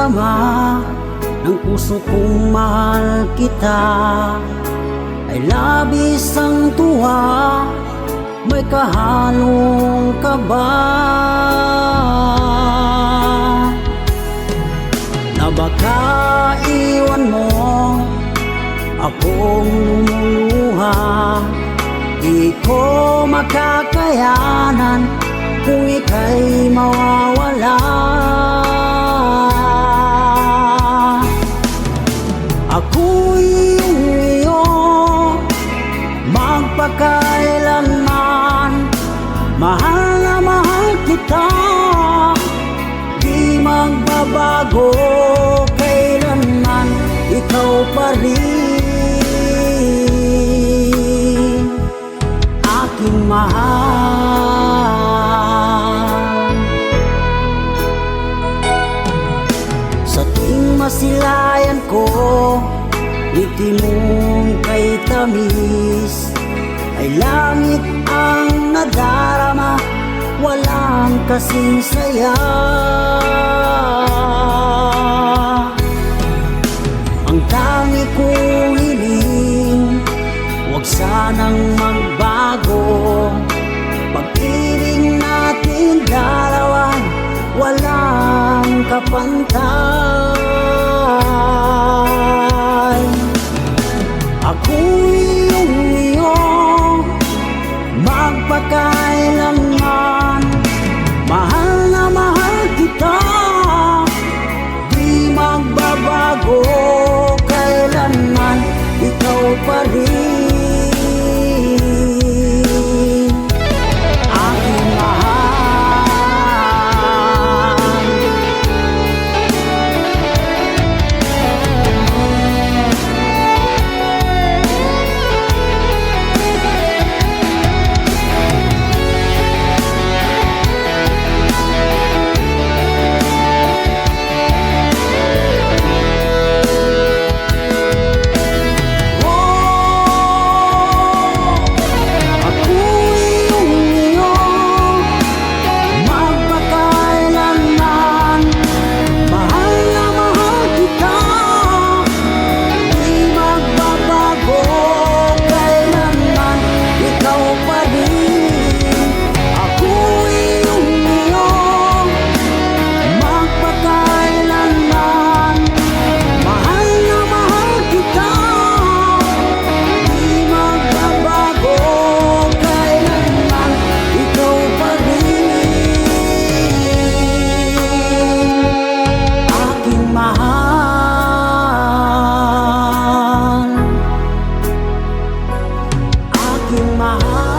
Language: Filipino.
nararamdama ng puso kong mahal kita ay labis ang tuwa, may kahalong kaba na baka iwan mo akong lumuluha. Di ko makakayanan kung ika'y mawawala. Ako'y iyo magpakailanman, mahal na mahal kita, di magbabago kailanman, ikaw pa rin aking mahal. Sa tuwing masilayan ko ngiti mong kay tamis, ay langit ang nadarama, walang kasing saya. Ang tangi kong hiling, huwag sanang magbago. Pag-ibig natin dalawa, walang kapantay. Ako'y iyo magpakailanman, mahal na mahal kita, di magbabago kailanman, ikaw pa rin aking mahal. Mahal, aking mahal.